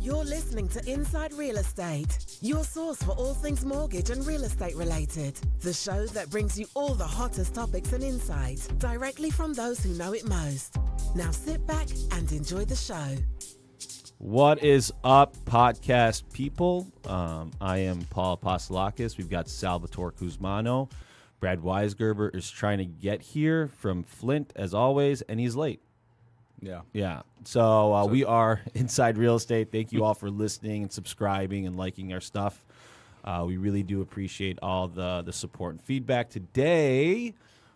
You're listening to Inside Real Estate, your source for all things mortgage and real estate related. The show that brings you all the hottest topics and insights directly from those who know it most. Now sit back and enjoy the show. What is up, podcast people? I am Paul Apostolakis. We've got Salvatore Kuzmano. Brad Weisgerber is trying to get here from Flint, as always, and he's late. Yeah. So we are Inside Real Estate. Thank you all for listening and subscribing and liking our stuff. We really do appreciate all the support and feedback. Today,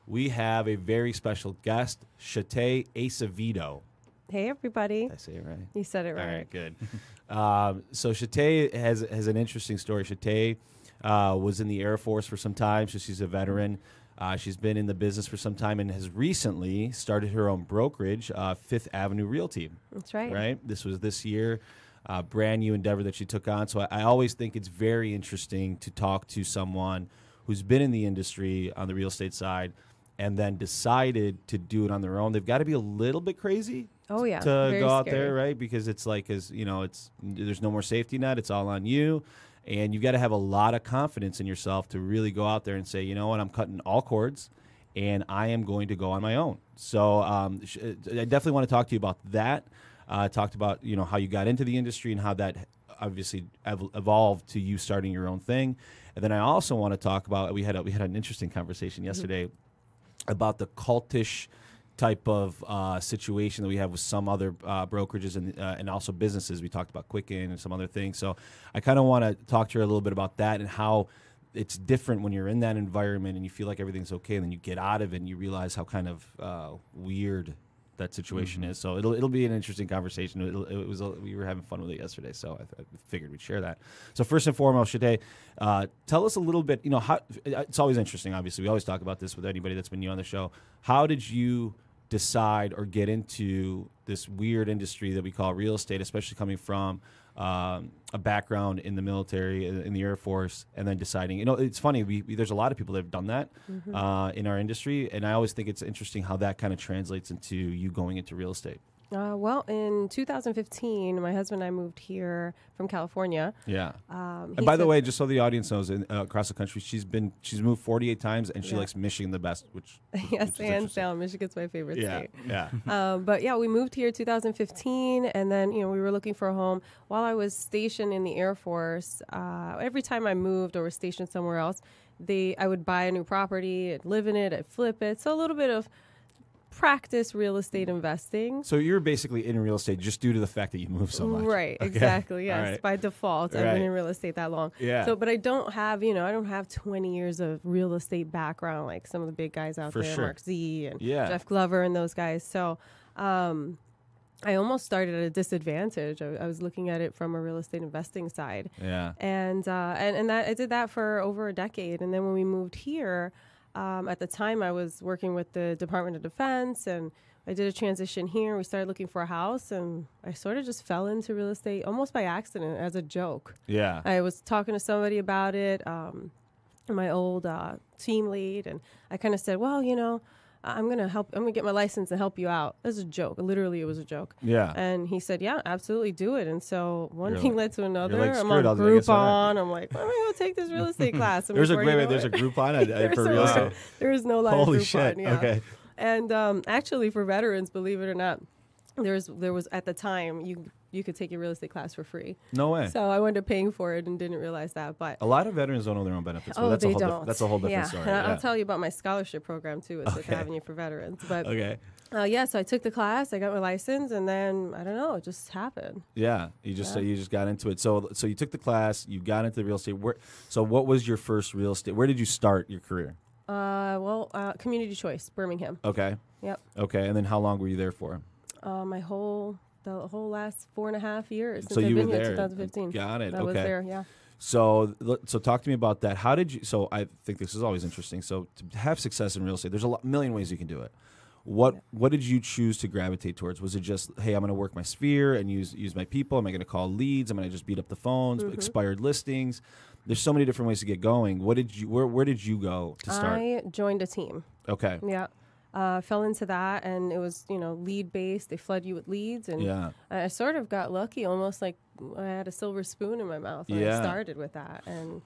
we have a very special guest, Shatay Acevedo. Hey, everybody. Did I say it right? You said it right. All right, good. So Shatay has an interesting story. Shatay was in the Air Force for some time, so she's a veteran. She's been in the business for some time and has recently started her own brokerage, Fifth Avenue Realty. That's right. Right? This was this year, brand new endeavor that she took on. So I always think it's very interesting to talk to someone who's been in the industry on the real estate side and then decided to do it on their own. They've got to be a little bit crazy. Oh, yeah. To Very go out scary. there, right? Because it's like, there's no more safety net. It's all on you. And you've got to have a lot of confidence in yourself to really go out there and say, you know what, I'm cutting all cords, and I am going to go on my own. So I definitely want to talk to you about that. Talked about, how you got into the industry and how that obviously evolved to you starting your own thing. And then I also want to talk about, we had an interesting conversation yesterday about the cultish type of situation that we have with some other brokerages and also businesses. We talked about Quicken and some other things. So I kind of want to talk to her a little bit about that and how it's different when you're in that environment and you feel like everything's okay, and then you get out of it and you realize how kind of weird that situation is. So it'll be an interesting conversation. We were having fun with it yesterday, so I figured we'd share that. So first and foremost, Shatay, tell us a little bit. How it's always interesting. Obviously, we always talk about this with anybody that's been new on the show. How did you decide or get into this weird industry that we call real estate, especially coming from a background in the military, in the Air Force, and then deciding, it's funny, there's a lot of people that have done that in our industry, and I always think it's interesting how that kind of translates into you going into real estate. Well, in 2015, my husband and I moved here from California. Yeah. And by the way, just so the audience knows, across the country, she's moved 48 times, and she likes Michigan the best, which yes, hands down, Michigan's my favorite state. Yeah. But yeah, we moved here 2015, and then we were looking for a home. While I was stationed in the Air Force, every time I moved or was stationed somewhere else, I would buy a new property, I'd live in it, I'd flip it. So a little bit of practice real estate investing. So you're basically in real estate just due to the fact that you moved so much. Right, Okay. Exactly, yes. Right. By default, I've been in real estate that long. Yeah. So, but I don't have, I don't have 20 years of real estate background like some of the big guys out For there, sure. Mark Z and Yeah. Jeff Glover and those guys. So, I almost started at a disadvantage. I was looking at it from a real estate investing side. Yeah. And that I did that for over a decade. And then when we moved here, at the time I was working with the Department of Defense, and I did a transition here. We started looking for a house, and I sort of just fell into real estate almost by accident as a joke. Yeah. I was talking to somebody about it, my old team lead, and I kind of said, well, I'm going to get my license and help you out. That's a joke. Literally, it was a joke. Yeah. And he said, yeah, absolutely do it. And so one thing led to another. like, I'm screw it, on Groupon. I'm like, I'm going to take this real estate class. And There's a before Groupon for real estate. There is no live Holy Groupon. shit. Yeah. Okay. And actually, for veterans, believe it or not, there was at the time you could take a real estate class for free. No way. So I wound up paying for it and didn't realize that. But A lot of veterans don't know their own benefits. But they don't. That's a whole different story. And Yeah. I'll tell you about my scholarship program too. It's with Avenue for Veterans. But Okay. so I took the class, I got my license, and then I don't know, it just happened. Yeah. You just got into it. So you took the class. You got into the real estate. So what was your first real estate? Where did you start your career? Community Choice, Birmingham. Okay. Yep. Okay. And then how long were you there for? The whole last 4.5 years since So I've you been were here, there. 2015. Got it. I was there, yeah. So talk to me about that. How did you? So I think this is always interesting. So to have success in real estate, there's a million ways you can do it. What did you choose to gravitate towards? Was it just, hey, I'm going to work my sphere and use my people? Am I going to call leads? Am I going to just beat up the phones? Expired listings? There's so many different ways to get going. Where did you go to start? I joined a team. Okay. Yeah. Fell into that, and it was, lead based. They flood you with leads, and I sort of got lucky, almost like I had a silver spoon in my mouth when I started with that. And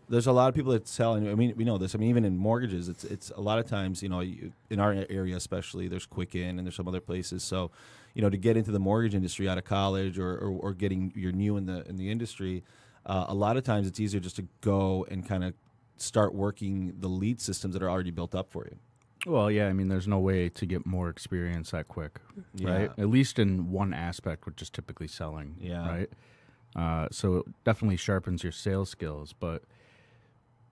there's a lot of people that sell, and I mean, we know this. I mean, even in mortgages, it's a lot of times, in our area especially, there's Quicken and there's some other places. So, to get into the mortgage industry out of college or you're new in the industry, a lot of times it's easier just to go and kind of start working the lead systems that are already built up for you. Well, yeah, I mean, there's no way to get more experience that quick, right? At least in one aspect, which is typically selling, right? So it definitely sharpens your sales skills, but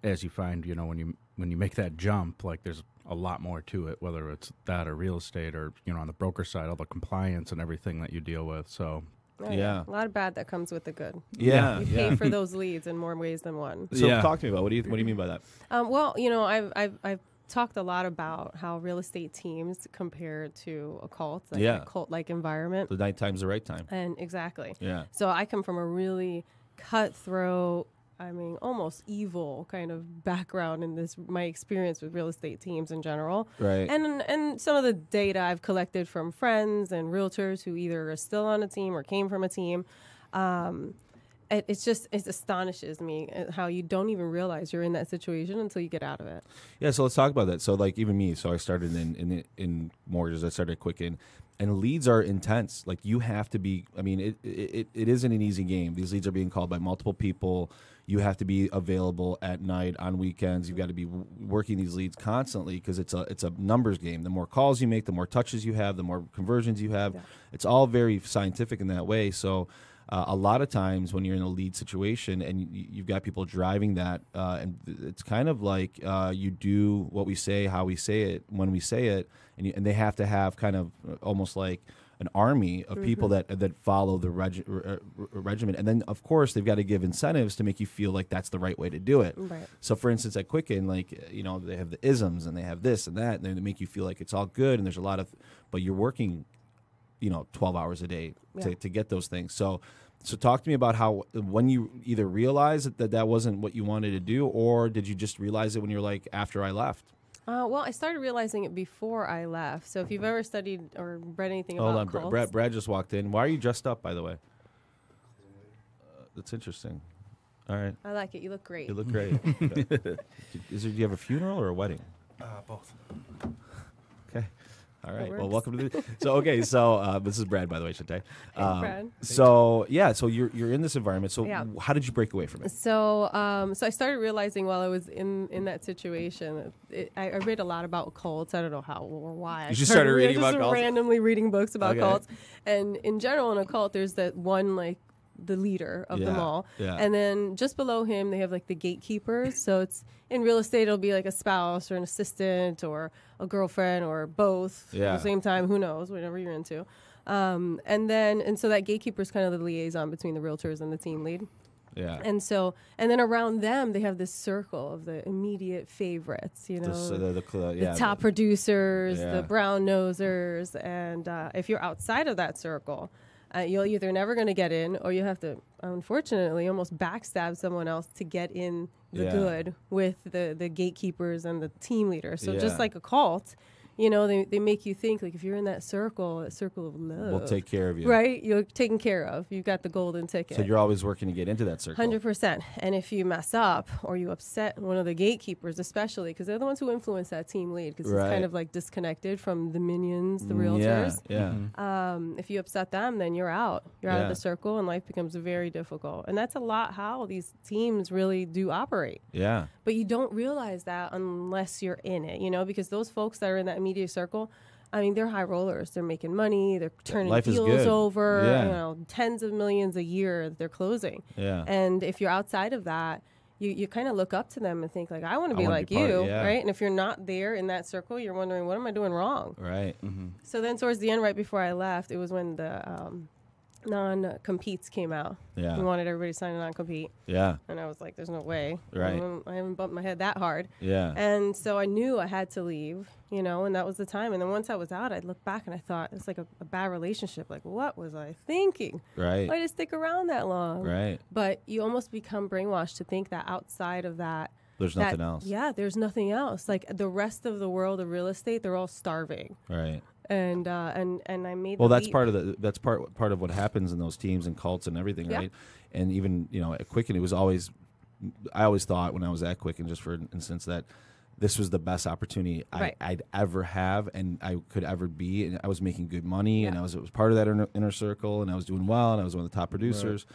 as you find, when you make that jump, like there's a lot more to it, whether it's that or real estate or, on the broker side, all the compliance and everything that you deal with. So, a lot of bad that comes with the good. Yeah. You pay for those leads in more ways than one. So talk to me about, what do you mean by that? Well, I've talked a lot about how real estate teams compare to a cult, a cult-like environment. The night time's the right time. And exactly. Yeah. So I come from a really cutthroat, almost evil kind of background in my experience with real estate teams in general. Right. And some of the data I've collected from friends and realtors who either are still on a team or came from a team. It astonishes me how you don't even realize you're in that situation until you get out of it. Yeah, so let's talk about that. So, like, even me, I started in mortgages. I started at Quicken, and leads are intense. Like, you have to be. I mean, it isn't an easy game. These leads are being called by multiple people. You have to be available at night, on weekends. You've got to be working these leads constantly because it's a numbers game. The more calls you make, the more touches you have, the more conversions you have. Yeah. It's all very scientific in that way. So. A lot of times when you're in a lead situation and you've got people driving that, and it's kind of like you do what we say, how we say it, when we say it, and they have to have kind of almost like an army of people that follow the regimen. And then, of course, they've got to give incentives to make you feel like that's the right way to do it. Right. So, for instance, at Quicken, like, they have the isms and they have this and that, and they make you feel like it's all good, and there's a lot of, but you're working 12 hours a day to get those things. So talk to me about how, when you either realized that wasn't what you wanted to do, or did you just realize it when you're like, after I left? Well, I started realizing it before I left. So if you've ever studied or read anything about cults. Hold on, Brad just walked in. Why are you dressed up, by the way? That's interesting. All right. I like it. You look great. You look great. Do you have a funeral or a wedding? Both. Okay. All right. Well, welcome to the. So this is Brad, by the way, Shatay. Brad. So you're in this environment. So how did you break away from it? So I started realizing while I was in that situation, I read a lot about cults. I don't know how or why. You just started reading about cults? Randomly reading books about cults, and in general, in a cult, there's that one the leader of them all. Yeah. And then just below him, they have like the gatekeepers. So it's in real estate, it'll be like a spouse or an assistant or a girlfriend or both at the same time. Who knows, whatever you're into. And so that gatekeeper is kind of the liaison between the realtors and the team lead. Yeah. And then around them, they have this circle of the immediate favorites, the top producers, the brown nosers. And if you're outside of that circle, you're either never going to get in, or you have to, unfortunately, almost backstab someone else to get in the good with the gatekeepers and the team leaders. So just like a cult, they make you think, like, if you're in that circle of love, we'll take care of you. Right? You're taken care of. You've got the golden ticket. So you're always working to get into that circle. 100%. And if you mess up or you upset one of the gatekeepers, especially, because they're the ones who influence that team lead, because it's kind of like disconnected from the minions, the realtors. Yeah. If you upset them, then you're out. You're out of the circle, and life becomes very difficult. And that's a lot how these teams really do operate. Yeah. But you don't realize that unless you're in it, because those folks that are in that immediate circle, they're high rollers. They're making money. They're turning deals over, tens of millions a year that they're closing. Yeah. And if you're outside of that, you kind of look up to them and think, like, I want to be like you, right? And if you're not there in that circle, you're wondering, what am I doing wrong? Right. Mm-hmm. So then towards the end, right before I left, it was when the non-competes came out. Yeah. We wanted everybody to sign a non-compete. Yeah. And I was like, there's no way. Right. I haven't bumped my head that hard. Yeah. And so I knew I had to leave, and that was the time. And then once I was out, I'd look back and I thought, it's like a bad relationship. Like, what was I thinking? Right. Why did I stick around that long? Right. But you almost become brainwashed to think that outside of that There's nothing else. Yeah, there's nothing else. Like the rest of the world of real estate, they're all starving. Right. And I made well, the that's leap. part of what happens in those teams and cults and everything, Yeah. right? And even at Quicken, I always thought when I was at Quicken, just for instance, that this was the best opportunity Right. I'd ever have and I could ever be, and I was making good money, and Yeah. it was part of that inner circle, and I was doing well, and I was one of the top producers,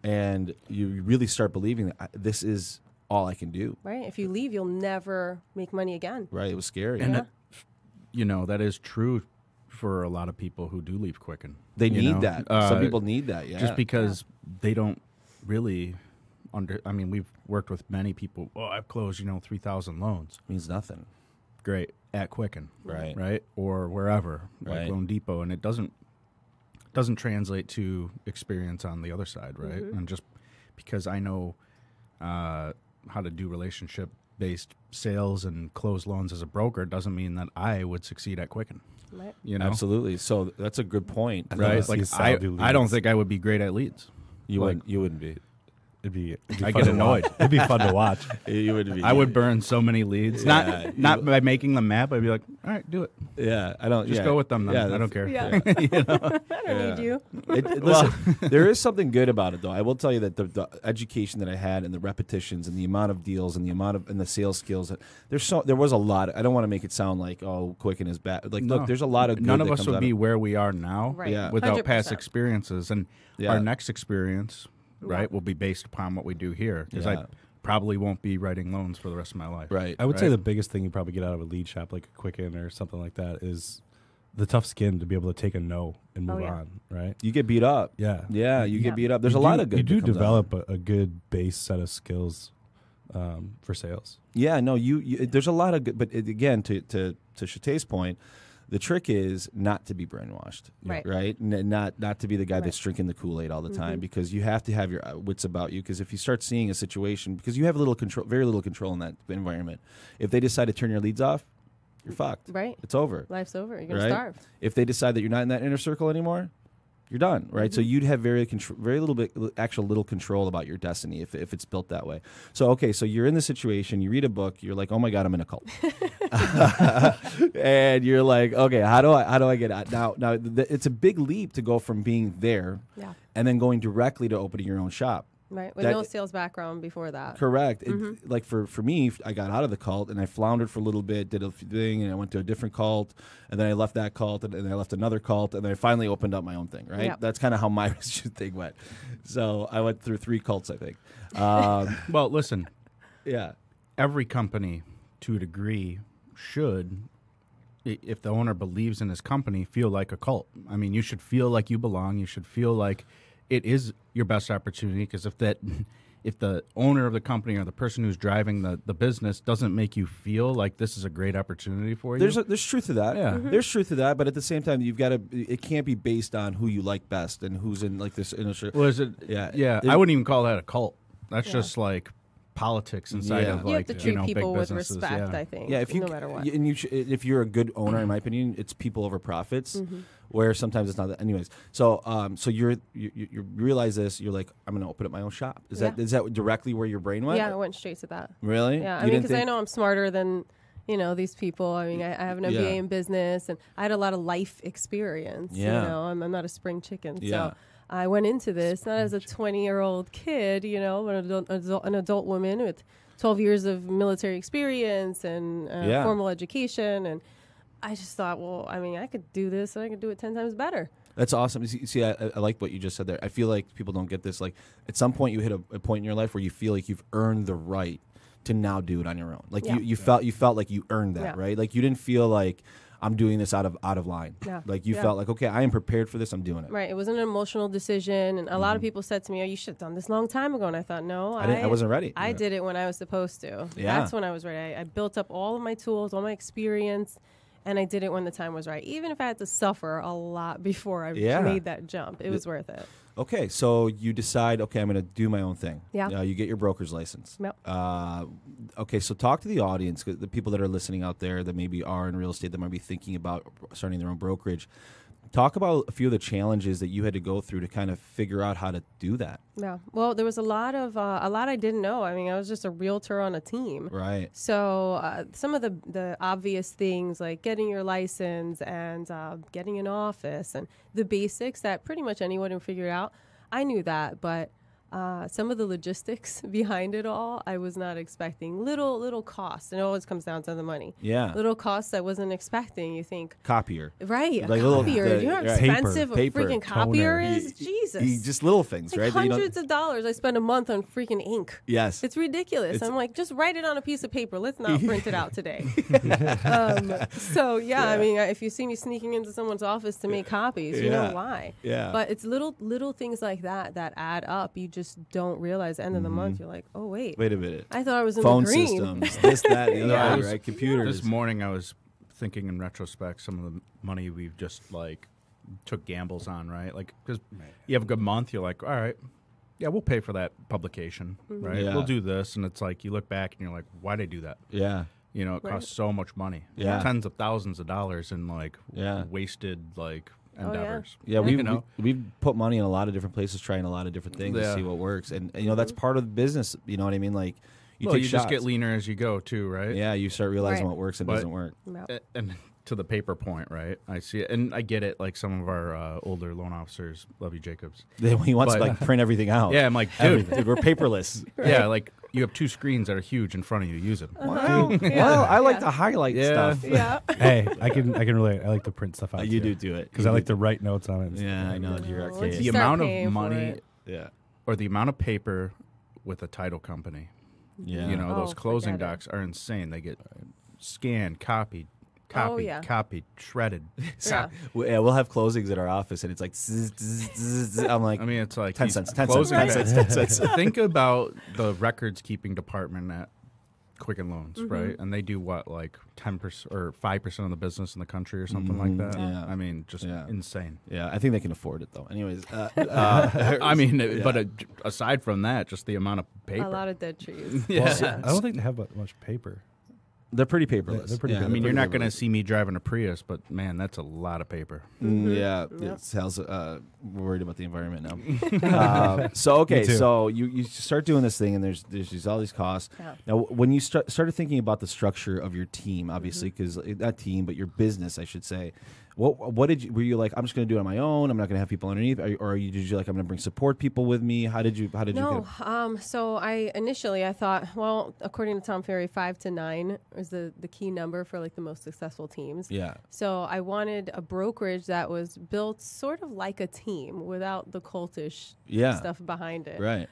and you really start believing that this is all I can do. Right. If you leave, you'll never make money again. Right. It was scary. And that is true for a lot of people who do leave Quicken. They need that. Some people need that. Yeah. Just because they don't really we've worked with many people. Oh, I've closed 3,000 loans. Means nothing. Great at Quicken, Right. right, or wherever, like Right. Loan Depot, and it doesn't translate to experience on the other side, right? Mm-hmm. And just because I know how to do relationship-based sales and close loans as a broker doesn't mean that I would succeed at Quicken. Right. Absolutely. So that's a good point. Right? Like I don't think I would be great at leads. You wouldn't be. It'd be I fun get to annoyed. watch. It'd be fun to watch. You would be. I would burn so many leads. Yeah, Not by making them mad, but I'd be like, all right, do it. Yeah, I don't. Just yeah. go with them then. Yeah, I don't care. Yeah. I don't need you. Listen, there is something good about it, though. I will tell you that the education that I had and the repetitions and the amount of deals and the sales skills. There was a lot. I don't want to make it sound like Quicken is bad. Like, No. look, there's a lot of good None of that us comes would out be of- where we are now Right. Yeah. without past 100%. experiences. And Yeah. our next experience, right, will be based upon what we do here. Because Yeah. I probably won't be writing loans for the rest of my life. Right. I would say Right. the biggest thing you probably get out of a lead shop like a Quicken or something like that is the tough skin to be able to take a no and move yeah. on, right? You get beat up. Yeah. Yeah, you get beat up. There's You a lot do- of good. You do that comes out. develop a good base set of skills for sales. Yeah, no, you there's a lot of good, but again, to Shatay's point, the trick is not to be brainwashed, Right. Right? Not to be the guy Right. that's drinking the Kool-Aid all the time, because you have to have your wits about you. Because if you start seeing a situation, because you have very little control in that environment, if they decide to turn your leads off, you're fucked. Right. It's over. Life's over. You're going Right? to starve. If they decide that you're not in that inner circle anymore, you're done, right? So you'd have very little control about your destiny if it's built that way. So so you're in the situation, you read a book, you're like, oh my God, I'm in a cult, and you're like, okay, how do I get out now? It's a big leap to go from being there, Yeah. and then going directly to opening your own shop. Right. With That- no sales background before that. Correct. Like for me, I got out of the cult and I floundered for a little bit, did a thing, and I went to a different cult, and then I left that cult, and then I left another cult, and then I finally opened up my own thing. Right. Yep. That's kind of how my thing went. So I went through 3 cults, I think. Well, listen, Yeah. every company, to a degree, should, if the owner believes in his company, feel like a cult. I mean, you should feel like you belong. You should feel like it is your best opportunity, because if the owner of the company or the person who's driving the business doesn't make you feel like this is a great opportunity for you, There's truth to that. Yeah. There's truth to that, but at the same time, you've got to. It can't be based on who you like best and who's in like this inner circle. well, is it? Yeah. Yeah, I wouldn't even call that a cult. That's just like politics inside Yeah. of You like have to treat big people with businesses. respect, Yeah. I think. Yeah, if you no matter what. and if you're a good owner, in my opinion, it's people over profits. Where sometimes it's not that. Anyways, so you realize this. You're like, I'm going to open up my own shop. Is that directly where your brain went? Yeah, I went straight to that. Really? Yeah, You I mean, didn't because I think- know I'm smarter than these people. I mean, I have an MBA Yeah. in business, and I had a lot of life experience. Yeah. I'm not a spring chicken. Yeah. So I went into this not as a 20-year-old kid, but an adult woman with 12 years of military experience and formal education, and I just thought, well, I mean, I could do this, and I could do it 10 times better. That's awesome. See, I like what you just said there. I feel like people don't get this. Like, at some point, you hit a point in your life where you feel like you've earned the right to now do it on your own. Like Yeah. you felt like you earned that, Yeah. right? Like you didn't feel like I'm doing this out of line. Yeah. Like you Yeah. felt like, okay, I am prepared for this. I'm doing it. Right. It was an emotional decision, and a lot of people said to me, "Oh, you should have done this a long time ago." And I thought, no, I wasn't ready. I did it when I was supposed to. Yeah. That's when I was ready. I built up all of my tools, all my experience, and I did it when the time was right. Even if I had to suffer a lot before I Yeah. made that jump, it was worth it. Okay, so you decide, okay, I'm going to do my own thing. Yeah. You get your broker's license. Yep. Okay, so talk to the audience, the people that are listening out there that maybe are in real estate, that might be thinking about starting their own brokerage. Talk about a few of the challenges that you had to go through to kind of figure out how to do that. Yeah. Well, there was a lot I didn't know. I mean, I was just a realtor on a team. Right. So some of the obvious things like getting your license and getting an office and the basics that pretty much anyone can figure out. I knew that, but some of the logistics behind it all, I was not expecting. Little costs, and it always comes down to the money. Yeah. Little costs I wasn't expecting. You think Copier. right? Like a copier. You know how expensive paper, a freaking copier toner. is? Jesus. Just little things, It's right? like hundreds of dollars I spend a month on freaking ink. Yes. It's ridiculous. I'm like, just write it on a piece of paper. Let's not print it out today. So, I mean, if you see me sneaking into someone's office to make copies, you know why. Yeah. But it's little things like that add up. You just don't realize end of the month. You're like, oh, wait a minute. I thought I was in Phone the green. systems, this, that, the other, Yeah. right? Computers. This morning I was thinking in retrospect some of the money we've just like took gambles on, right? Like because you have a good month, you're like, all right, yeah, we'll pay for that publication, right? Yeah. We'll do this, and it's like you look back and you're like, why did I do that? Yeah. You know, it costs so much money, Yeah. tens of thousands of dollars in like Yeah. wasted like yeah. endeavors. Yeah, we've, you know? we've put money in a lot of different places, trying a lot of different things to Yeah. see what works. And you know, that's part of the business. You know what I mean? Like, you Well, take you shots. just get leaner as you go too, right? Yeah, you start realizing Right. what works and But- doesn't work. Yeah. And to the paper point, right? I see it, and I get it. Like some of our older loan officers, love you, Jacobs. He wants to But- like print everything out. Yeah, I'm like, dude, Dude, we're paperless. yeah, like you have two screens that are huge in front of you. Use them. Well, I like to highlight Yeah. stuff. Yeah. Hey, I can relate. I like to print stuff out. You too. do it Because I like to write notes on it. And Yeah, stuff. I know you're Once archaic. you The start amount paying of for money it. Yeah, or the amount of paper with a title company. yeah. You know, Oh, those closing forget it. docs are insane. They get scanned, copied, yeah. copied, shredded. Yeah. We'll have closings at our office, and it's like, zzz, zzz, zzz, zzz. I'm like, I mean, it's like 10 these cents, 10 cents, closing 10 docs- cents, 10 cents. Think about the records keeping department at Quicken Loans, Mm-hmm. right? And they do what, like 10% or 5% of the business in the country or something like that. Yeah. I mean, just Yeah. insane. Yeah, I think they can afford it though. Anyways, I mean, but aside from that, just the amount of paper. A lot of dead trees. Yeah. I don't think they have much paper. they're pretty paperless. They're pretty Yeah, good. I mean, they're you're not pretty going to see me driving a Prius, but man, that's a lot of paper. Yeah, Yep. Sal's worried about the environment now. So okay, Me too. so you start doing this thing, and there's all these costs. Yeah. Now, when you started thinking about the structure of your team, obviously, because not team, but your business, I should say. What did you? Were you like, I'm just going to do it on my own? I'm not going to have people underneath, or did you like, I'm going to bring support people with me? How did you? No, so I thought, well, according to Tom Ferry, 5 to 9 is the key number for like the most successful teams. Yeah. So I wanted a brokerage that was built sort of like a team without the cultish stuff behind it. Right.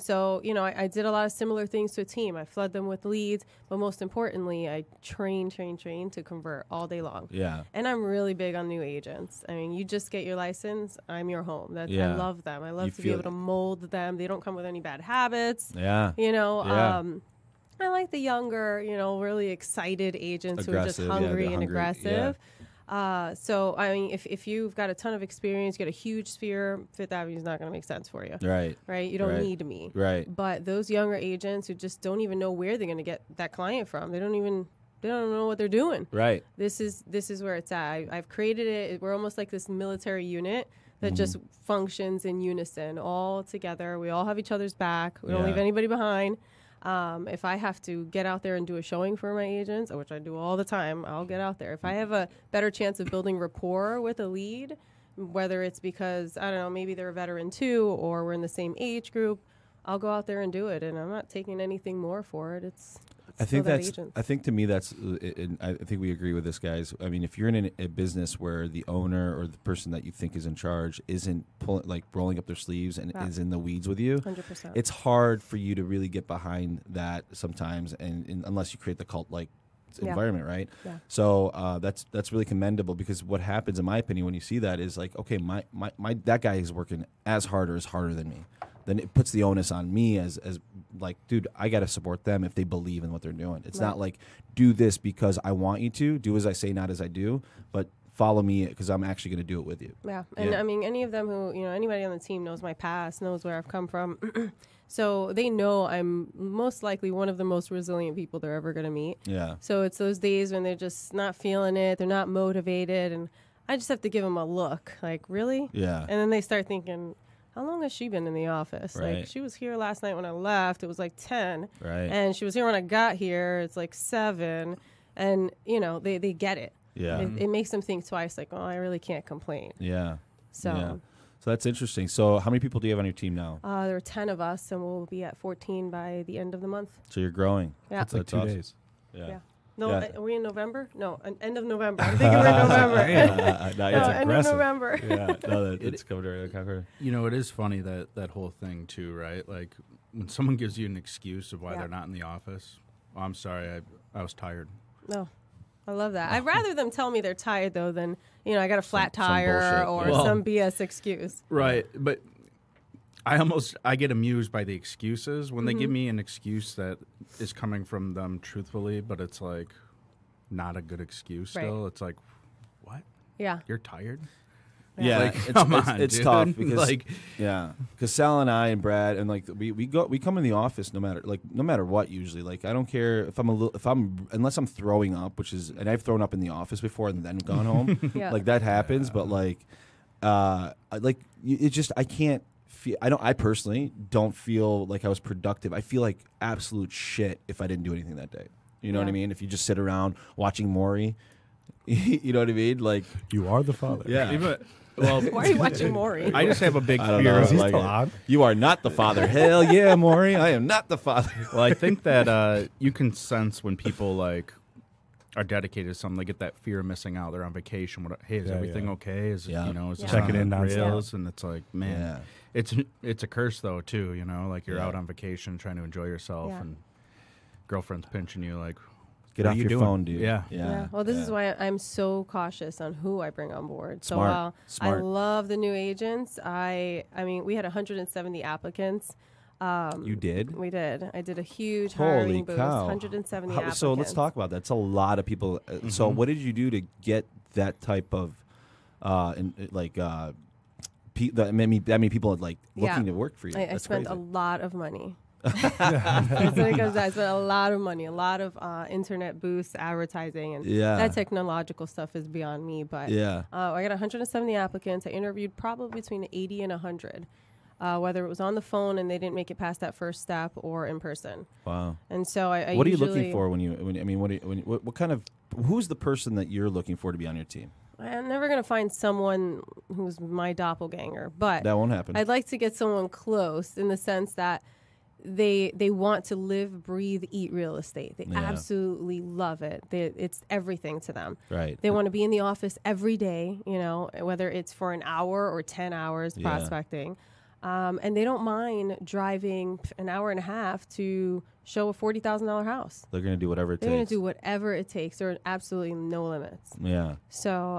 So, you know, I did a lot of similar things to a team. I flood them with leads, but most importantly, I train to convert all day long. Yeah. And I'm really big on new agents. I mean, you just get your license, I'm your home. I love them. I love to be able to mold them. They don't come with any bad habits. Yeah. You know, Yeah. I like the younger, you know, really excited agents who are just Aggressive, hungry they're and hungry, aggressive. So, I mean, if you've got a ton of experience, you got a huge sphere, Fifth Avenue is not going to make sense for you. Right. Right? You don't Right. need me. Right. But those younger agents who just don't even know where they're going to get that client from, they don't know what they're doing. Right. This is where it's at. I've created it. We're almost like this military unit that just functions in unison, all together. We all have each other's back. We don't Yeah. leave anybody behind. If I have to get out there and do a showing for my agents, which I do all the time, I'll get out there. If I have a better chance of building rapport with a lead, whether it's because, I don't know, maybe they're a veteran too, or we're in the same age group, I'll go out there and do it. And I'm not taking anything more for it. It's I think still that that's. agent. I think to me that's. I think we agree with this, guys. I mean, if you're in a business where the owner or the person that you think is in charge isn't rolling up their sleeves and is in the weeds with you, 100%. it's hard for you to really get behind that sometimes, and unless you create the cult-like environment, right? Yeah. So that's really commendable, because what happens, in my opinion, when you see that is like, okay, my that guy is working as hard or as harder than me. Then it puts the onus on me as like, dude, I got to support them if they believe in what they're doing. It's not like, do this because I want you to, do as I say, not as I do, but follow me because I'm actually going to do it with you. Yeah. And I mean, any of them who, you know, anybody on the team knows my past, knows where I've come from. So they know I'm most likely one of the most resilient people they're ever going to meet. Yeah. So it's those days when they're just not feeling it, they're not motivated, and I just have to give them a look, like, really? Yeah. And then they start thinking, how long has she been in the office? Right. Like, she was here last night when I left. It was like 10. Right. And she was here when I got here. It's like 7. And, you know, they get it. Yeah. It makes them think twice, like, oh, I really can't complain. Yeah. So, Yeah. So that's interesting. So how many people do you have on your team now? there are 10 of us, and we'll be at 14 by the end of the month. So you're growing. Yeah. That's like That's 2 awesome. days. Yeah. No, Yeah. are we in November? No, end of November. I'm thinking we're in November. No, No, it's end of aggressive. November. yeah. No, it's coming right cover. You know, it is funny that whole thing too, right? Like when someone gives you an excuse of why Yeah. they're not in the office. Oh, I'm sorry, I was tired. No, I love that. I'd rather them tell me they're tired, though, than, you know, I got a flat tire bullshit. or Well- some BS excuse. Right, but I get amused by the excuses when they give me an excuse that is coming from them truthfully, but it's like not a good excuse. Right. Still, it's like, what? Yeah. You're tired? Yeah, Like, it's, come it's, on, it's dude. tough because Like- because Sal and I and Brad and like we come in the office no matter what usually. Like I don't care if unless I'm throwing up, and I've thrown up in the office before and then gone home. Yeah. Like that happens, but it just I can't feel. I personally don't feel like I was productive. I feel like absolute shit if I didn't do anything that day. You know what I Yeah. mean? If you just sit around watching Maury, you know what I mean? Like You are the father. yeah. Well, Why are you watching Maury? I just have a big I don't fear. know. Is he Like still it. on? You are not the father. Hell yeah, Maury. I am not the father. Well, I think that you can sense when people like are dedicated to something. They get that fear of missing out. They're on vacation. Hey, is Yeah, everything yeah. okay? Is Yeah. you know, is Yeah. this Checking on in the nonstop. rails? And it's like, man, it's a curse though too. You know, like you're Yeah. out on vacation trying to enjoy yourself, Yeah. and girlfriend's pinching you like, Get what off are you your doing? phone, dude. Yeah. Yeah. Well, this is why I'm so cautious on who I bring on board. So Smart. while Smart. I love the new agents, I mean, we had 170 applicants. You did? We did. I did a huge Holy hiring boost. cow. 170 How- applicants. so let's talk about that. That's a lot of people. So what did you do to get that type of, that many people like looking to work for you? I That's spent crazy. a lot of money. That's what it comes down. I spent a lot of money, a lot of internet boosts, advertising, and Yeah. that technological stuff is beyond me. But Yeah. I got 170 applicants. I interviewed probably between 80 and 100, whether it was on the phone and they didn't make it past that first step or in person. Wow. And so I What are you usually, looking for what kind of who's the person that you're looking for to be on your team? I'm never going to find someone who's my doppelganger, but That won't happen. I'd like to get someone close in the sense that they want to live, breathe, eat real estate. They Yeah. absolutely love it. It's everything to them. Right. They want to be in the office every day, you know, whether it's for an hour or 10 hours Yeah. prospecting. And they don't mind driving an hour and a half to show a $40,000 house. They're going to do whatever it They're going takes. to do whatever it takes. There are absolutely no limits. Yeah. So,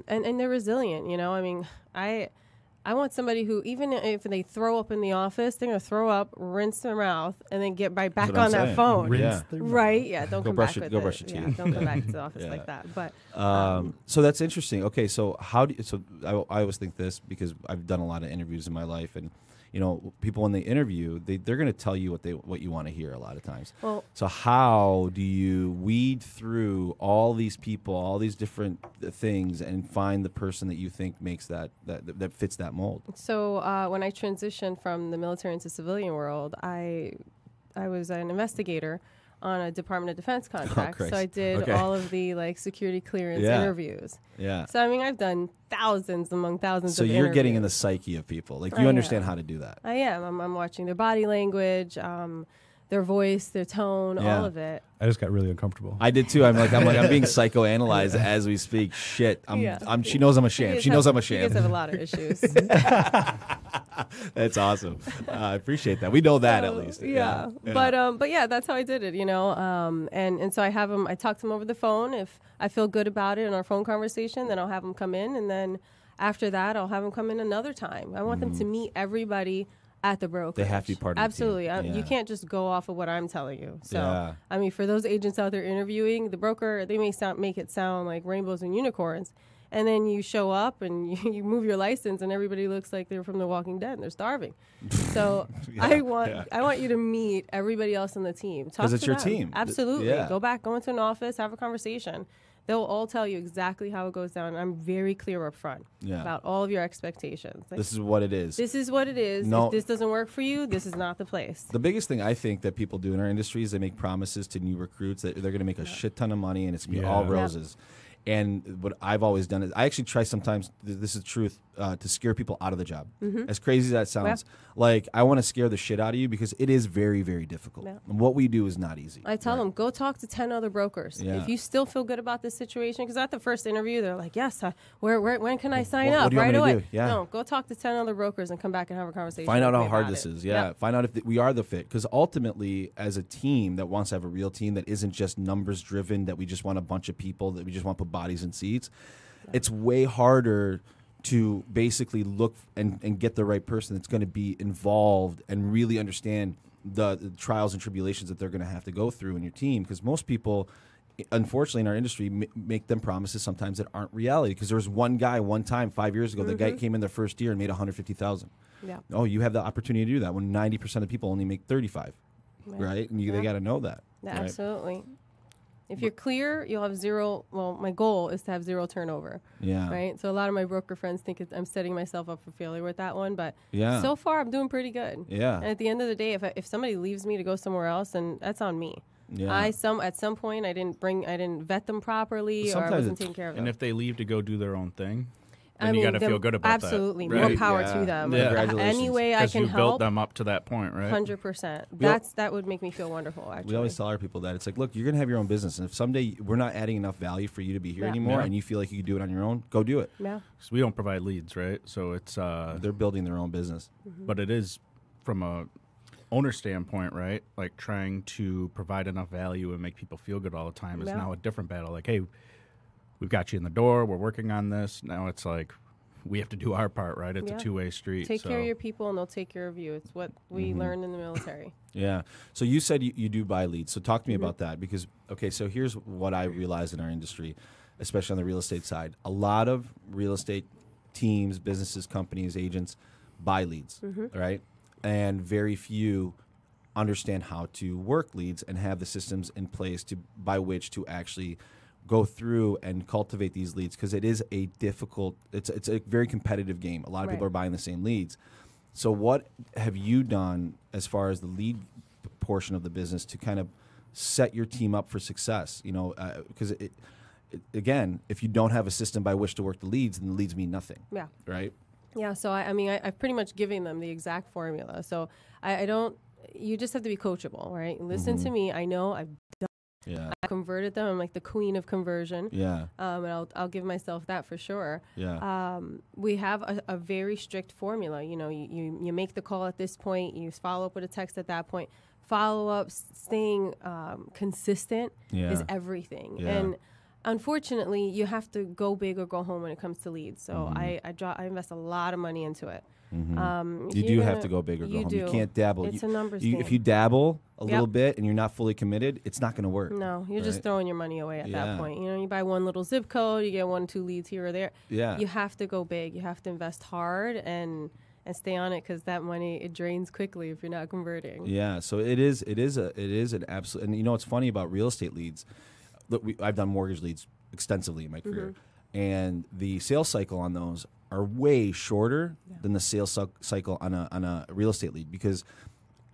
and they're resilient, you know. I mean, I want somebody who, even if they throw up in the office, they're going to throw up, rinse their mouth, and then get right back That's what I'm on that saying. phone. Rinse Rinse their Right? Yeah, don't Go come brush back your- with go it. brush your Yeah, teeth. don't come back to the office Yeah. like that. But So that's interesting. Okay, so I always think this because I've done a lot of interviews in my life, and you know, people when they interview, they're going to tell you what you want to hear a lot of times. well, So how do you weed through all these people, all these different things, and find the person that you think makes that fits that mold? so when I transitioned from the military into civilian world, I was an investigator on a Department of Defense contract. Christ. So I did Okay. all of the security clearance Yeah. interviews. Yeah. So I mean, I've done thousands among thousands So of you're getting in the interviews. psyche of people. Like I you understand am. how to do that. I am. I'm watching their body language, their voice, their tone, Yeah. all of it. I just got really uncomfortable. I did too. I'm being psychoanalyzed as we speak. Shit. Yeah. She knows I'm a You sham. guys She knows have- I'm a You guys sham. have a lot of issues. That's awesome. I appreciate that. We know that at So, least. Yeah. But yeah, that's how I did it, you know. And so I have them. I talk to them over the phone. If I feel good about it in our phone conversation, then I'll have them come in, and then after that, I'll have them come in another time. I want them to meet everybody at the brokerage. They have to be part of the team. Absolutely. Yeah. You can't just go off of what I'm telling you. So, Yeah. I mean, for those agents out there interviewing, the broker, they may make it sound like rainbows and unicorns. And then you show up and you move your license and everybody looks like they're from The Walking Dead and they're starving. So I want you to meet everybody else on the team. Talk 'Cause it's to your them. team. Absolutely. Yeah. Go into an office, have a conversation. They'll all tell you exactly how it goes down. I'm very clear up front about all of your expectations. Like, this is what it is. This is what it is. No. If this doesn't work for you, this is not the place. The biggest thing I think that people do in our industry is they make promises to new recruits that they're going to make a shit ton of money and it's going to be all roses. And what I've always done is I actually try sometimes, this is truth, to scare people out of the job. As crazy as that sounds. Like, I want to scare the shit out of you because it is very, very difficult. And what we do is not easy. I tell them, go talk to 10 other brokers. If you still feel good about this situation, because at the first interview, they're like, yes, when can I sign up? What do you right want me away. to do? Yeah. No, go talk to 10 other brokers and come back and have a conversation. Find out with how me hard about this it. is. Yeah. Find out if we are the fit. Because ultimately, as a team that wants to have a real team that isn't just numbers driven, that we just want a bunch of people, that we just want to put bodies in seats, it's way harder to basically look and get the right person that's going to be involved and really understand the trials and tribulations that they're going to have to go through in your team. Because most people, unfortunately, in our industry, make them promises sometimes that aren't reality. Because there was one guy one time 5 years ago, the guy came in their first year and made $150,000. Oh, you have the opportunity to do that when 90% of people only make 35, right? And they got to know that. Yeah, right? Absolutely. If you're clear, you'll have zero. Well, my goal is to have zero turnover. Yeah. Right. So a lot of my broker friends think I'm setting myself up for failure with that one, but so far I'm doing pretty good. Yeah. And at the end of the day, if somebody leaves me to go somewhere else, then that's on me. Yeah. At some point I didn't vet them properly, or I wasn't taking care of them. And if they leave to go do their own thing, then you got to feel good about absolutely. that. More power to them. Congratulations. Any way I can you help. built them up to that point, right? 100%. That would make me feel wonderful, actually. We always tell our people that. It's like, look, you're going to have your own business. And if someday we're not adding enough value for you to be here anymore and you feel like you can do it on your own, go do it. Yeah. Because we don't provide leads, right? So it's... they're building their own business. But it is from a owner standpoint, right? Like trying to provide enough value and make people feel good all the time is now a different battle. Like, hey, we've got you in the door. We're working on this. Now it's like... we have to do our part, right? It's a two-way street. Take care of your people, and they'll take care of you. It's what we learned in the military. Yeah. So you said you do buy leads. So talk to me about that because, okay, so here's what I realized in our industry, especially on the real estate side. A lot of real estate teams, businesses, companies, agents buy leads, right? And very few understand how to work leads and have the systems in place by which to actually go through and cultivate these leads, because it is a difficult, it's a very competitive game. A lot of people are buying the same leads. So what have you done as far as the lead portion of the business to kind of set your team up for success? You know, because again, if you don't have a system by which to work the leads, then the leads mean nothing. Yeah. Right? Yeah. So I've pretty much given them the exact formula. So I don't, you just have to be coachable, right? Listen to me. I know I've done. Yeah. I converted them. I'm like the queen of conversion. Yeah. And I'll give myself that for sure. Yeah. We have a very strict formula. You know, you make the call at this point. You follow up with a text at that point. Follow up, staying consistent is everything. Yeah. And unfortunately, you have to go big or go home when it comes to leads. So I invest a lot of money into it. You do have to go big or go home. You can't dabble. It's a numbers game. If you dabble a little bit and you're not fully committed, it's not going to work. No, you're just throwing your money away at that point. You know, you buy one little zip code, you get 1-2 leads here or there. Yeah. You have to go big. You have to invest hard and stay on it, because that money, it drains quickly if you're not converting. Yeah. So it is an absolute. And you know what's funny about real estate leads? Look, I've done mortgage leads extensively in my career, and the sales cycle on those are way shorter than the sales cycle on a real estate lead, because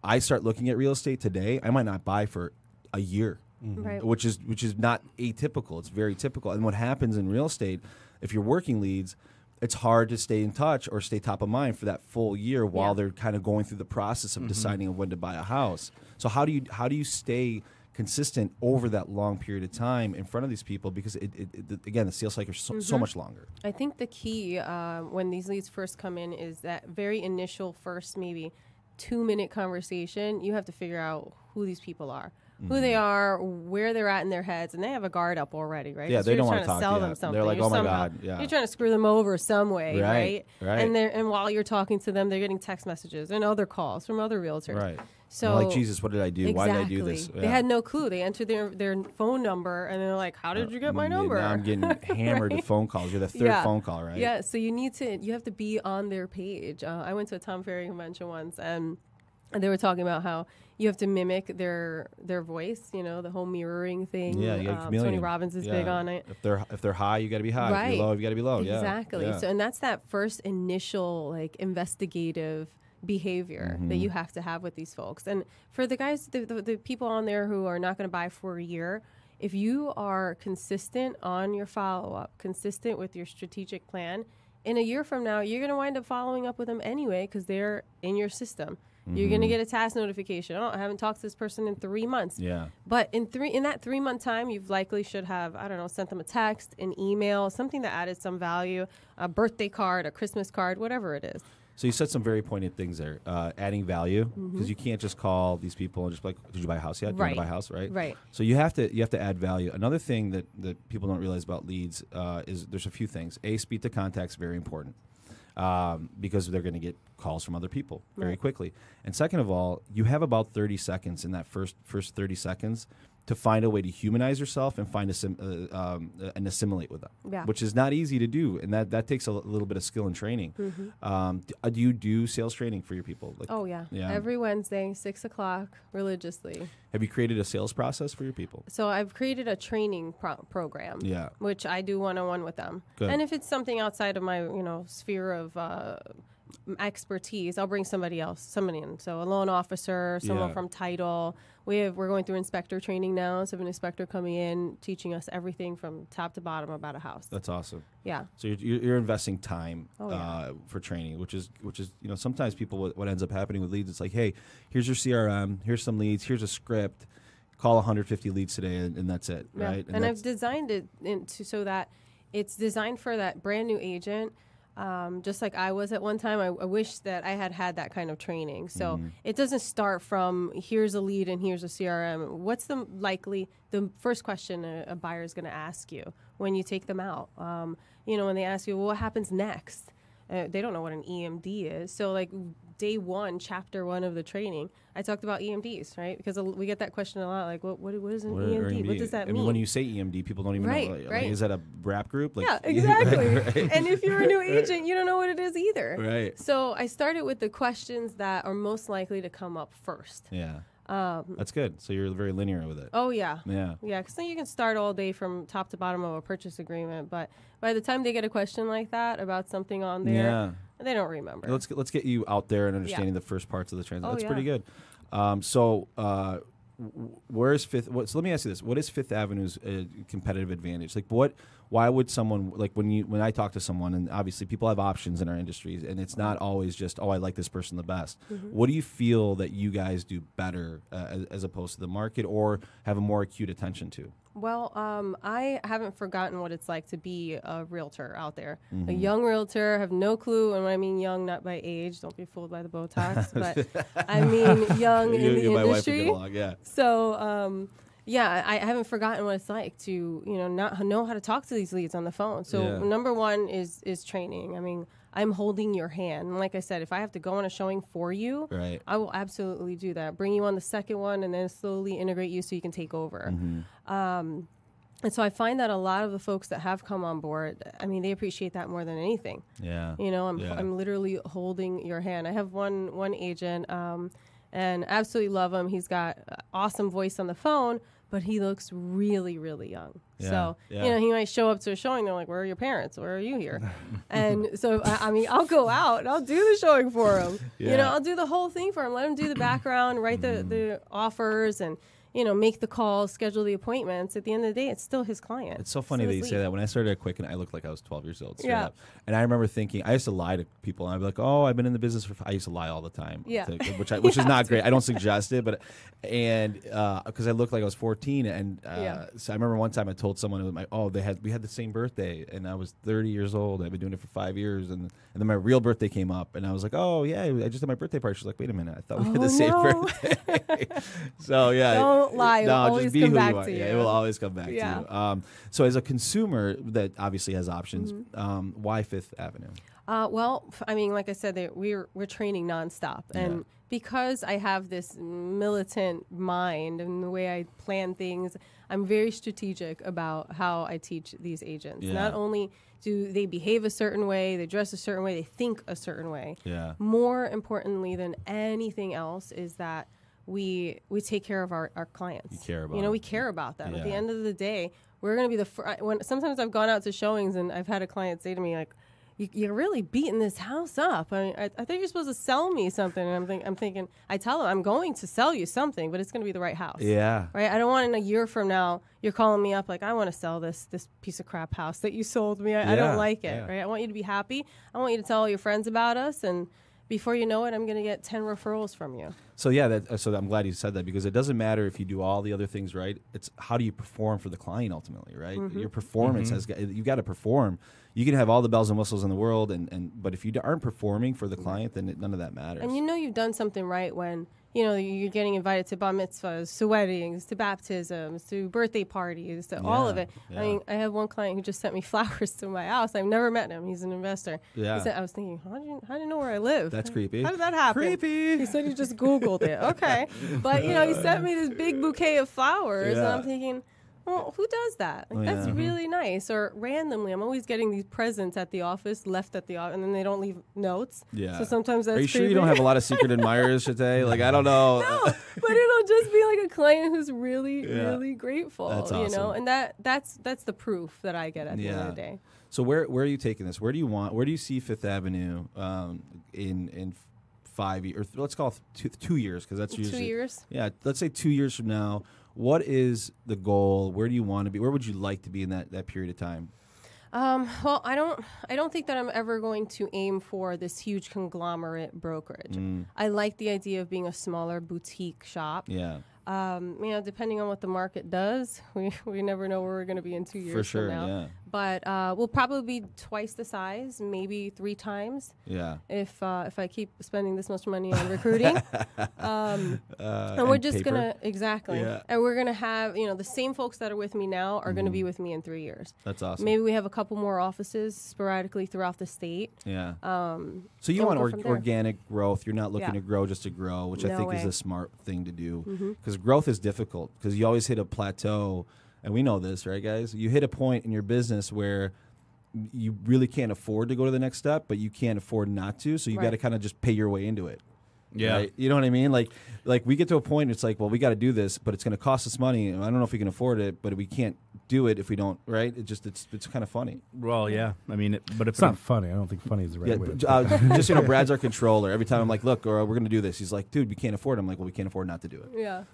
I start looking at real estate today, I might not buy for a year, which is not atypical. It's very typical. And what happens in real estate, if you're working leads, it's hard to stay in touch or stay top of mind for that full year while they're kind of going through the process of deciding when to buy a house. So how do you stay consistent over that long period of time in front of these people, because again, the sales cycle is so much longer. I think the key when these leads first come in is that very initial first maybe 2-minute conversation. You have to figure out who these people are, who they are, where they're at in their heads, and they have a guard up already, right? Yeah, they don't want to talk. Sell them something. They're like, oh my God, you're trying to screw them over some way, right? And while you're talking to them, they're getting text messages and other calls from other realtors. Right. So like, Jesus, what did I do? Why did I do this? Yeah. They had no clue. They entered their phone number, and they're like, how did you get my number? Now I'm getting hammered with phone calls. You're the third phone call, right? Yeah, so you have to be on their page. I went to a Tom Ferry convention once, and they were talking about how you have to mimic their voice, the whole mirroring thing. Yeah, you got Tony Robbins is big on it. If they're high, you got to be high. Right. If you're low, you got to be low. Exactly. Yeah. So, and that's that first initial like investigative behavior that you have to have with these folks. And for the guys, the people on there who are not going to buy for a year, if you are consistent on your follow-up, consistent with your strategic plan, in a year from now, you're going to wind up following up with them anyway because they're in your system. You're going to get a task notification. Oh, I haven't talked to this person in 3 months. Yeah. But in that 3 month time, you've likely should have, sent them a text, an email, something that added some value, a birthday card, a Christmas card, whatever it is. So you said some very poignant things there. Adding value, because you can't just call these people and just be like, did you buy a house yet? Do you want to buy a house, right? Right. So you have to add value. Another thing that people don't realize about leads is there's a few things. Speed to contact is very important. Because they're going to get calls from other people very quickly. And second of all, you have about 30 seconds in that first 30 seconds to find a way to humanize yourself and find and assimilate with them, which is not easy to do, and that takes a little bit of skill and training. Do you do sales training for your people? Yeah. Every Wednesday, 6 o'clock, religiously. Have you created a sales process for your people? So I've created a training program, which I do one-on-one with them. Good. And if it's something outside of my sphere of expertise, I'll bring somebody in. So a loan officer, someone from title. We're going through inspector training now. So I have an inspector coming in, teaching us everything from top to bottom about a house. That's awesome. Yeah. So you're investing time for training, which is sometimes people what ends up happening with leads. It's like, hey, here's your CRM, here's some leads, here's a script. Call 150 leads today, and that's it, right? And I've designed it so that it's designed for that brand new agent. Just like I was at one time, I wish that I had that kind of training. So it doesn't start from here's a lead and here's a CRM. What's the first question a buyer is going to ask you when you take them out? When they ask you, well, what happens next? They don't know what an EMD is. So like day one, chapter 1 of the training, I talked about EMDs, right? Because we get that question a lot, like, what is an EMD? What does that mean? When you say EMD, people don't even know. Like, is that a rap group? Like, yeah, exactly. And if you're a new agent, you don't know what it is either. Right. So I started with the questions that are most likely to come up first. Yeah. That's good. So you're very linear with it. Oh, yeah. Yeah. Yeah, because then you can start all day from top to bottom of a purchase agreement. But by the time they get a question like that about something on there, they don't remember. Let's get you out there and understanding the first parts of the transaction. That's pretty good. Where is Fifth? So let me ask you this: what is Fifth Avenue's competitive advantage? Like, why would someone when I talk to someone, and obviously people have options in our industries, and it's not always just I like this person the best. What do you feel that you guys do better as opposed to the market, or have a more acute attention to? Well, I haven't forgotten what it's like to be a realtor out there. A young realtor, have no clue, and when I mean young, not by age, don't be fooled by the Botox, but I mean young in the industry. My wife would get along, yeah. So, I haven't forgotten what it's like to, not know how to talk to these leads on the phone. So number one is training. I mean, I'm holding your hand. And like I said, if I have to go on a showing for you, I will absolutely do that. Bring you on the second one and then slowly integrate you so you can take over. And so I find that a lot of the folks that have come on board, I mean, they appreciate that more than anything. Yeah. I'm literally holding your hand. I have one agent, and absolutely love him. He's got an awesome voice on the phone, but he looks really, really young. Yeah, so, he might show up to a showing. They're like, where are your parents? Where are you here? And so, I'll go out and I'll do the showing for him. I'll do the whole thing for him. Let him do the background, write the offers, and make the calls, schedule the appointments. At the end of the day, it's still his client. It's so funny that you say that. When I started at Quicken, I looked like I was 12 years old. Up. And I remember thinking, I used to lie to people. And I'd be like, oh, I've been in the business I used to lie all the time. Yeah. Which is not great. I don't suggest it, but because I looked like I was 14. And so I remember one time I told someone, we had the same birthday. And I was 30 years old. I've been doing it for 5 years. And then my real birthday came up. And I was like, oh, yeah, I just had my birthday party. She's like, wait a minute. I thought we had the same birthday. So, yeah. Don't lie. It will always come back to you. Yeah, it will always come back to you. So as a consumer that obviously has options, why Fifth Avenue? Well, I mean, like I said, we're training nonstop. And because I have this militant mind and the way I plan things, I'm very strategic about how I teach these agents. Not only do they behave a certain way, they dress a certain way, they think a certain way. Yeah. More importantly than anything else is that we take care of our clients. You care about we them. care about them. Yeah. At the end of the day, we're going to be when sometimes I've gone out to showings and I've had a client say to me like, you're really beating this house up. I mean, I think you're supposed to sell me something. And I'm thinking, I tell them I'm going to sell you something, but it's going to be the right house. Yeah. Right. I don't want in a year from now you're calling me up like, I want to sell this piece of crap house that you sold me. I don't like it. Yeah. Right. I want you to be happy. I want you to tell all your friends about us, and before you know it, I'm going to get 10 referrals from you. So so I'm glad you said that, because it doesn't matter if you do all the other things right. It's how do you perform for the client ultimately, right? Your performance you got to perform. You can have all the bells and whistles in the world, but if you aren't performing for the client, then none of that matters. And you've done something right when you're getting invited to bar mitzvahs, to weddings, to baptisms, to birthday parties, to all of it. Yeah. I mean, I have one client who just sent me flowers to my house. I've never met him. He's an investor. Yeah. He said, I was thinking, how do you know where I live? That's creepy. How did that happen? Creepy. He said he just Googled it. Okay. But, he sent me this big bouquet of flowers, and I'm thinking, well, who does that? Like, that's really nice. Or randomly, I'm always getting these presents at the office, left at the office, and then they don't leave notes. Yeah. So sometimes that's Are you sure creepy. you don't have a lot of secret admirers, Shatay? Like, I don't know. No, but it'll just be like a client who's really, really grateful. That's awesome. And that's the proof that I get at the end of the day. So where are you taking this? Where do you see Fifth Avenue in 5 years? Or let's call it 2 years, because that's usually 2 years. Yeah, let's say 2 years from now. What is the goal? Where do you want to be? Where would you like to be in that period of time? Well, I don't think that I'm ever going to aim for this huge conglomerate brokerage. I like the idea of being a smaller boutique shop. Yeah. Depending on what the market does, we never know where we're going to be in 2 years For sure, from now. yeah. But we'll probably be twice the size, maybe 3 times. Yeah. If I keep spending this much money on recruiting, and we're just gonna and we're gonna have the same folks that are with me now are gonna be with me in 3 years. That's awesome. Maybe we have a couple more offices sporadically throughout the state. Yeah. So you want organic growth. You're not looking Yeah. to grow just to grow, which I No think way. is a smart thing to do, because growth is difficult, because you always hit a plateau. And we know this, right, guys? You hit a point in your business where you really can't afford to go to the next step, but you can't afford not to. So you got to kind of just pay your way into it. Yeah. Right? You know what I mean? Like we get to a point, it's like, well, we got to do this, but it's going to cost us money. And I don't know if we can afford it, but we can't do it if we don't, right? It's kind of funny. Well, yeah. I mean, but if It's not funny. I don't think funny is the right way. Just, Brad's our controller. Every time I'm like, look, or we're going to do this. He's like, dude, we can't afford it. I'm like, well, we can't afford not to do it. Yeah.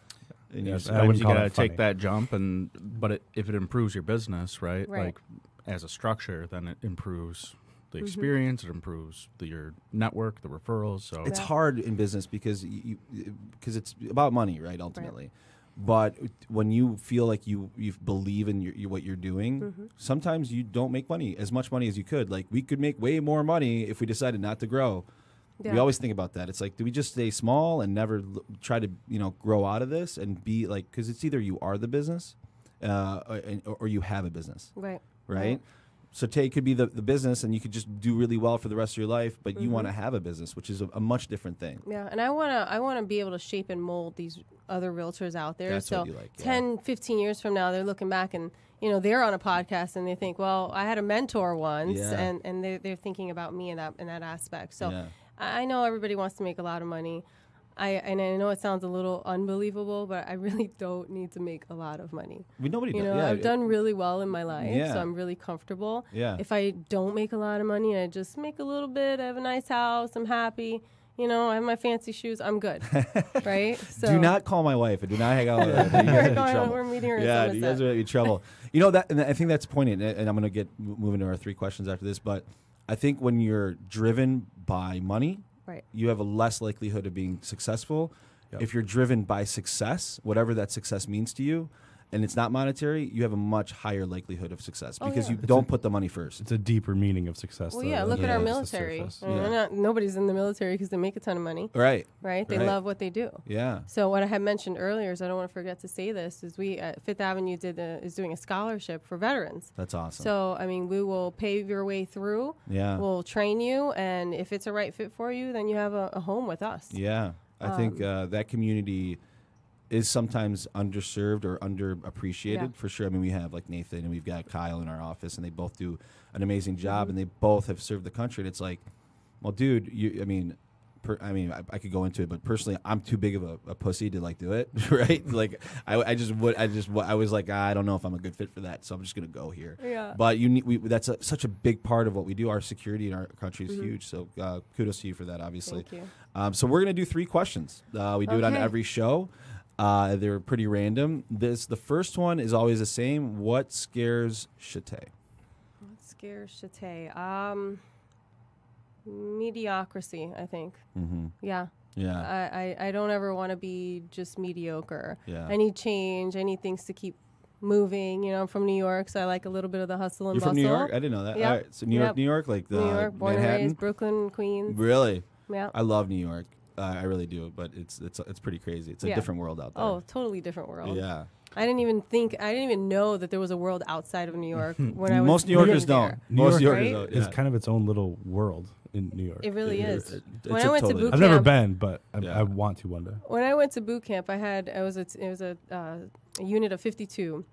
And Yes, I sometimes wouldn't you call gotta it funny. take that jump, but if it improves your business, right? Right. Like as a structure, then it improves the experience. It improves your network, the referrals. So It's hard in business because because it's about money, right? Ultimately, but when you feel like you believe in what you're doing, sometimes you don't make as much money as you could. Like we could make way more money if we decided not to grow. Yeah. We always think about that. It's like, do we just stay small and never try to grow out of this and be like, because it's either you are the business, or you have a business, right? So Tay could be the business, and you could just do really well for the rest of your life, but you want to have a business, which is a much different thing. Yeah, and I wanna be able to shape and mold these other realtors out there. That's so what you like, 10, 15 years from now, they're looking back and they're on a podcast and they think, well, I had a mentor once, Yeah. and they're thinking about me in that aspect. So Yeah. I know everybody wants to make a lot of money. I know it sounds a little unbelievable, but I really don't need to make a lot of money. Nobody does. I've done really well in my life, Yeah. so I'm really comfortable. Yeah. If I don't make a lot of money and I just make a little bit, I have a nice house, I'm happy, I have my fancy shoes, I'm good, right? So Do not call my wife, and do not hang out with her. You guys are in trouble. We're meeting her in Yeah, Somerset. you guys are in trouble. And I think that's poignant, and I'm going to moving to our 3 questions after this, but I think when you're driven by money, Right. you have a less likelihood of being successful. Yep. If you're driven by success, whatever that success means to you, and it's not monetary, you have a much higher likelihood of success because you don't put the money first. It's a deeper meaning of success. Well, though, yeah, look than at our just the military. surface. Nobody's in the military because they make a ton of money, Right. right? They Right. love what they do. Yeah. So what I had mentioned earlier is I don't want to forget to say this is we at Fifth Avenue is doing a scholarship for veterans. That's awesome. So we will pave your way through. Yeah. We'll train you, and if it's a right fit for you, then you have a home with us. Yeah. I think that community is sometimes underserved or underappreciated Yeah. for sure. I mean, we have like Nathan and we've got Kyle in our office, and they both do an amazing job, and they both have served the country. And it's like, well, dude, I could go into it, but personally, I'm too big of a pussy to like do it, right? Like, I was like, I don't know if I'm a good fit for that, so I'm just gonna go here. Yeah. But that's such a big part of what we do. Our security in our country is huge, so kudos to you for that, obviously. Thank you. So we're gonna do 3 questions. We do it on Okay. every show. They're pretty random. The first one is always the same. What scares Shatay? What scares Shatay? Mediocrity, I think. Mm-hmm. Yeah. Yeah. I don't ever want to be just mediocre. Yeah. I need change. I need things to keep moving. You know, I'm from New York, so I like a little bit of the hustle and You're bustle. from New York? I didn't know that. Yep. All right. So New York, like the New York, born and Manhattan. raised, Brooklyn, Queens. Really? Yeah. I love New York. I really do, but it's pretty crazy. It's a Yeah. different world out there. Oh, totally different world. Yeah. I didn't even know that there was a world outside of New York when I was Most New Yorkers living don't. there. Most New York Yorkers right? don't. It's Yeah. kind of its own little world in New York. It really is. It's When I went to totally boot I've never camp- been, but Yeah. I want to one day. When I went to boot camp, it was a unit of 52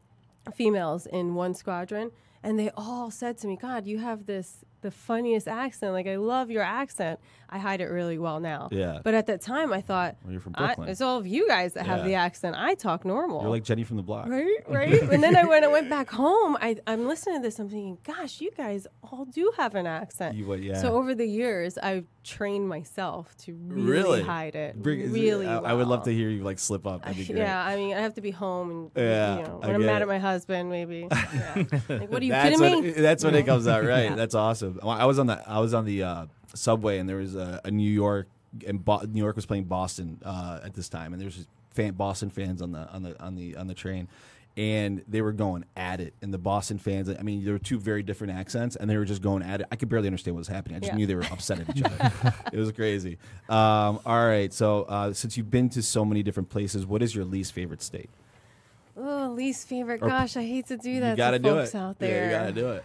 females in one squadron, and they all said to me, "God, you have the funniest accent. Like, I love your accent." I hide it really well now. Yeah. But at that time, I thought, Well, you're from Brooklyn. it's all of you guys that have Yeah. the accent. I talk normal. You're like Jenny from the block. Right. And then when I went back home, I'm listening to this. I'm thinking, gosh, you guys all do have an accent. Yeah. So over the years, I've trained myself to really, Really? hide it. Bring- really I would love to well. hear you like slip up. That'd be great. Yeah, I mean, I have to be home, and Yeah, you know, I when I'm get mad it. at my husband, maybe. Yeah. Like, what are you That's kidding when, me? That's when it comes out, right? Yeah. That's awesome. Well, I was on the subway, and there was a New York, and New York was playing Boston at this time, and there was just Boston fans on the train, and they were going at it. And the Boston fans, I mean, there were 2 very different accents, and they were just going at it. I could barely understand what was happening. I just Yeah. knew they were upset at each other. It was crazy. All right, so since you've been to so many different places, what is your least favorite state? Oh, least favorite. Or- Gosh, I hate to do that You gotta to do folks it. out Yeah, there. you gotta do it.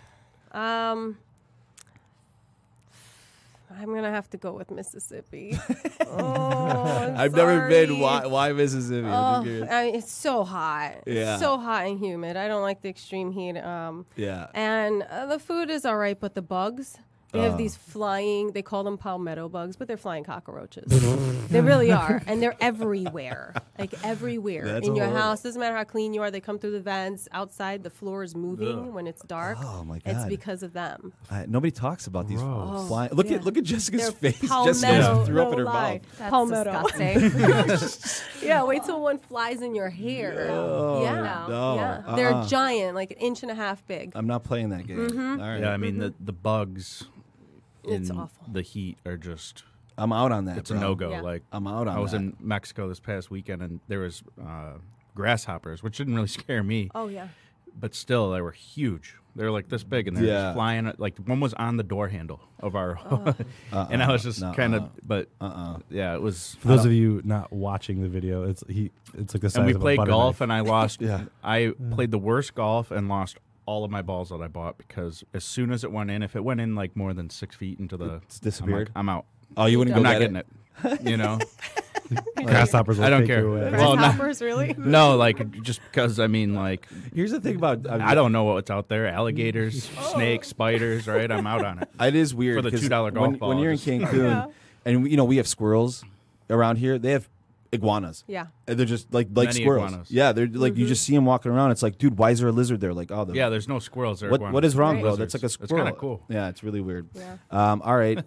I'm gonna have to go with Mississippi. Oh, I've never been. sorry. Why Mississippi? I'm Oh, just curious. I mean, it's so hot. Yeah. It's so hot and humid. I don't like the extreme heat. Yeah. And the food is all right, but the bugs, they have these flying, they call them palmetto bugs, but they're flying cockroaches. They really are. And they're everywhere. Like everywhere. That's in your horrible. house. Doesn't matter how clean you are. They come through the vents. Outside, the floor is moving when it's dark. Oh, my It's God. because of them. Nobody talks about these Gross. flying. Look Yeah. at Jessica's They're face. palmetto. Jessica threw up No in her lie. mouth. That's Palmetto. disgusting. Yeah, wait till one flies in your hair. Oh, Yeah. no. Yeah. They're giant, like 1.5 inches big. I'm not playing that game. Mm-hmm. All right. Yeah, I mean the bugs It's in awful. the heat are just I'm out on that. it's bro. a no go. Yeah. Like I'm out on I was that. in Mexico this past weekend and there was grasshoppers, which didn't really scare me, Oh, yeah. but still they were huge. They were like this big and they were Yeah. just flying. Like one was on the door handle of our, and I was just kind of. But yeah, it was. For those of you not watching the video, it's like the size And we of a played butter golf, knife. and I lost. Yeah. I played the worst golf and lost all of my balls that I bought because as soon as it went in, if it went in like more than 6 feet into the, It's disappeared? I'm out. Oh, you wouldn't I'm go not get getting it. You know. Grasshoppers will I don't take care. you away. Well, not- Grasshoppers, really? No, like just because I mean, like Here's the thing about I don't know what's out there: alligators, snakes, spiders. Right? I'm out on it. It is weird For the 'cause $2 golf when, ball, when you're in just- Cancun, and we have squirrels around here. They have iguanas. Yeah. And they're just like Many squirrels. iguanas. Yeah, they're like you just see them walking around. It's like, dude, why is there a lizard there? Like, oh, Yeah, there's no squirrels there. what is wrong, Right. bro? That's like a Lizards. It's squirrel. kinda cool. Yeah, it's really weird. Yeah. All right.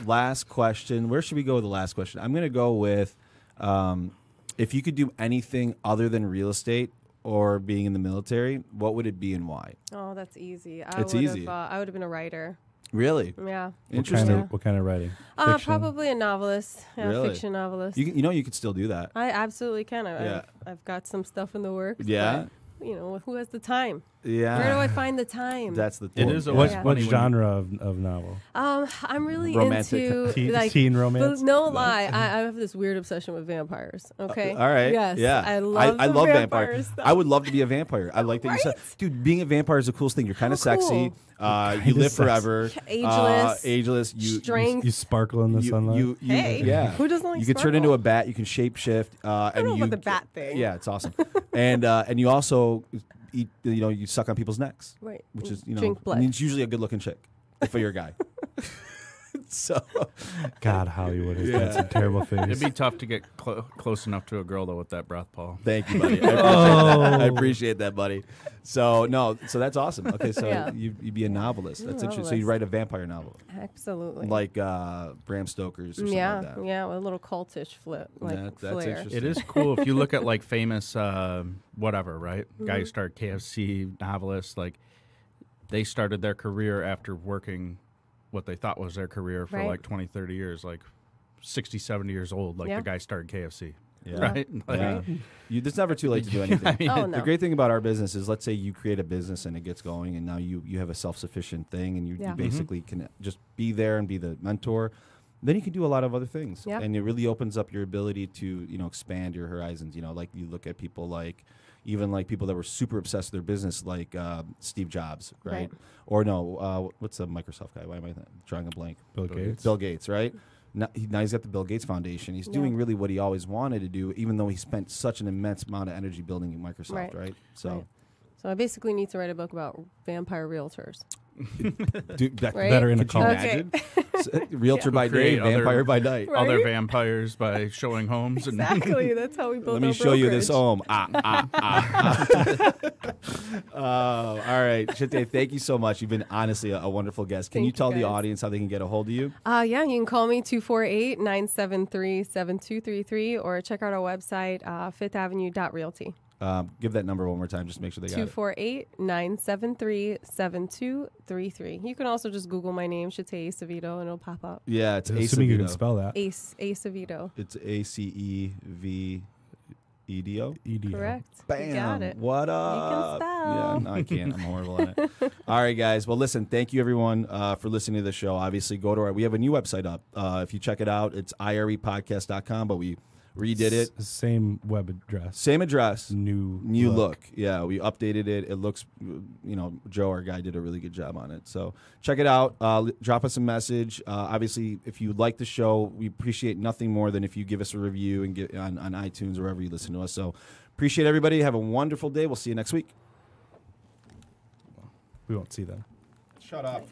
Last question. Where should we go with the last question? I'm gonna go with if you could do anything other than real estate or being in the military, what would it be and why? Oh, that's easy. It's easy. I would have been a writer. Really? Yeah. Interesting. What kind of writing? Fiction? Probably a novelist. Yeah, Really? fiction novelist. You could still do that. I absolutely can. Yeah. I've got some stuff in the works. Yeah? But, who has the time? Yeah. Where do I find the time? That's the It thing. is Yeah. always What funny when genre of novel? I'm really Romantic. into like Teen romance? but no lie, I have this weird obsession with vampires. Okay. All right. Yes. Yeah. I love I the love vampire vampires. stuff. I would love to be a vampire. I like that you said, dude, being a vampire is the coolest thing. You're kind of How sexy. cool. You live forever. Ageless. Ageless. You Strength. You sparkle in the sunlight. Hey, yeah. who doesn't like You can turn into sparkle? a bat. You can shape shift. I don't know about the bat thing. Yeah, it's awesome. and you also eat. You suck on people's necks. Right. Which is Drink blood. means usually a good looking chick if you're a guy. So, God, Hollywood has Yeah. done some terrible It'd things. be tough to get close enough to a girl though with that breath, Paul. thank you, buddy. I appreciate that, buddy. So that's awesome. Okay, so Yeah. you'd be a novelist. That's interesting. So Novelist. you write a vampire novel, Absolutely. like Bram Stoker's or something yeah, like that. yeah, with a little cultish flip, like That's flair. interesting. It is cool if you look at like famous whatever, right? Guy who started KFC, novelists, like they started their career after working what they thought was their career for Right. like 20, 30 years, like 60, 70 years old. Like Yeah. the guy started KFC, Yeah. right? Like, Yeah. It's never too late to do anything. Oh, no. The great thing about our business is, let's say you create a business and it gets going, and now you have a self-sufficient thing, and you Yeah. basically can just be there and be the mentor. Then you can do a lot of other things, Yeah. and it really opens up your ability to expand your horizons. Like you look at people like, even like people that were super obsessed with their business, like Steve Jobs, right? Right. Or no, what's the Microsoft guy? Why am I drawing a blank? Bill Gates. Bill Gates, right? Now he's got the Bill Gates Foundation. He's doing really what he always wanted to do, even though he spent such an immense amount of energy building Microsoft, right? So, Right. So I basically need to write a book about vampire realtors. dude, that, Right? Better in a could you call. Okay. imagine? Realtor by day, Create other- vampire by night. Right? other vampires by showing homes. Exactly. That's how we build Let me our show you this brokerage. home. All right, Shatay, thank you so much. You've been honestly a wonderful guest. Can Thank you you, tell the guys. audience how they can get a hold of you? Yeah, you can call me 248-973-7233 or check out our website, fifthavenue.realty. Give that number one more time, just to make sure they got it. 248-973-7233. You can also just Google my name, Shatay Acevedo, and it'll pop up. Yeah, it's Assuming you can Acevedo. spell that. Acevedo. It's ACEVEDO. EDO. Correct. Bam! You got it. What up? spell. Yeah, no, I can't. I'm horrible at it. All right, guys. Well, listen. Thank you, everyone, for listening to the show. Obviously, go to we have a new website up. If you check it out, it's irepodcast.com. But we redid it. Same web address. Same address. New look. Yeah, we updated it. It looks, Joe, our guy, did a really good job on it. So check it out. Drop us a message. Obviously, if you like the show, we appreciate nothing more than if you give us a review and get on iTunes or wherever you listen to us. So appreciate everybody. Have a wonderful day. We'll see you next week. We won't see them. Shut up.